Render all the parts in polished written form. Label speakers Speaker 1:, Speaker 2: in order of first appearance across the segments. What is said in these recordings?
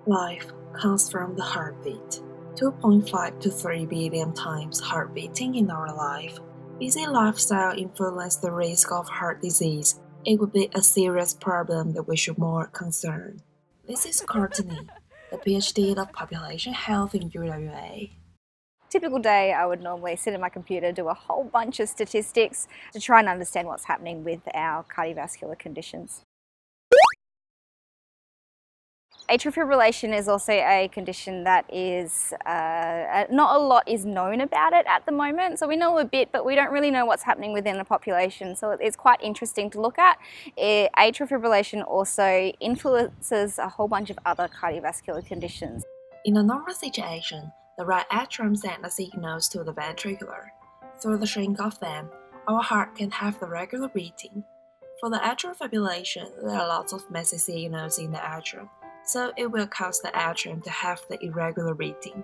Speaker 1: Life comes from the heartbeat. 2.5 to 3 billion times heart beating in our life. Busy lifestyle influence the risk of heart disease. It would be a serious problem that we should more concern. This is Courtney, the PhD of Population Health in UWA.
Speaker 2: Typical day, I would normally sit at my computer, do a whole bunch of statistics to try and understand what's happening with our cardiovascular conditions. Atrial fibrillation is also a condition that is, not a lot is known about it at the moment. So we know a bit, but we don't really know what's happening within the population. So it's quite interesting to look at. Atrial fibrillation also influences a whole bunch of other cardiovascular conditions.
Speaker 1: In a normal situation, the right atrium sends the signals to the ventricular. Through the shrink of them, our heart can have the regular beating. For the atrial fibrillation, there are lots of messy signals in the atrium, so it will cause the atrium to have the irregular beating.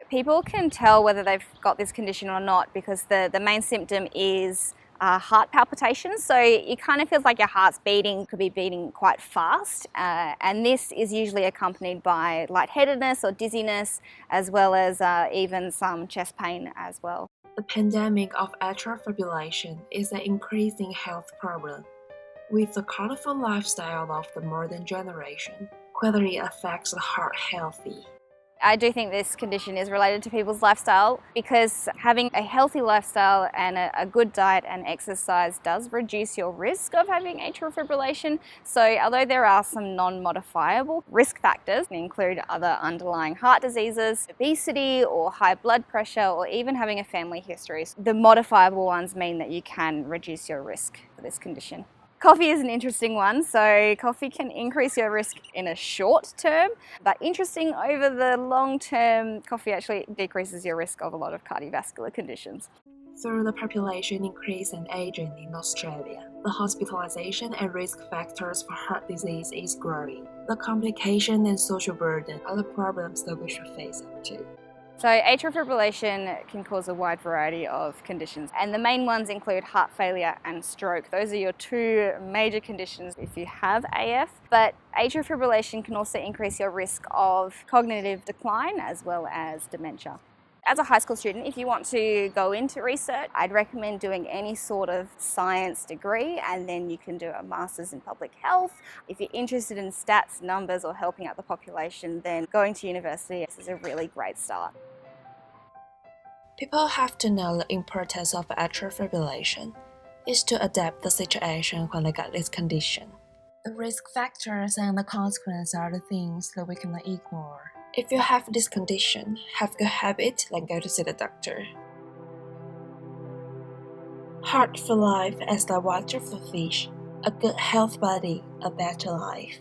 Speaker 2: People can tell whether they've got this condition or not because the main symptom is heart palpitations. So it kind of feels like your heart's beating, could be beating quite fast. And this is usually accompanied by lightheadedness or dizziness, as well as even some chest pain as well.
Speaker 1: The pandemic of atrial fibrillation is an increasing health problem. With the colorful lifestyle of the modern generation, whether it affects the heart healthy.
Speaker 2: I do think this condition is related to people's lifestyle because having a healthy lifestyle and a good diet and exercise does reduce your risk of having atrial fibrillation. So although there are some non-modifiable risk factors, include other underlying heart diseases, obesity or high blood pressure, or even having a family history, the modifiable ones mean that you can reduce your risk for this condition. Coffee is an interesting one. So coffee can increase your risk in a short term, but interesting over the long term, coffee actually decreases your risk of a lot of cardiovascular conditions.
Speaker 1: Through the population increase and aging in Australia, the hospitalization and risk factors for heart disease is growing. The complication and social burden are the problems that we should face up to.
Speaker 2: So atrial fibrillation can cause a wide variety of conditions, and the main ones include heart failure and stroke. Those are your two major conditions if you have AF, but atrial fibrillation can also increase your risk of cognitive decline as well as dementia. As a high school student, if you want to go into research, I'd recommend doing any sort of science degree, and then you can do a master's in public health. If you're interested in stats, numbers, or helping out the population, then going to university is a really great start.
Speaker 1: People have to know the importance of atrial fibrillation is to adapt the situation when they get this condition. The risk factors and the consequences are the things that we cannot ignore. If you have this condition, have good habit, then go to see the doctor. Heart for life as the water for fish. A good health body, a better life.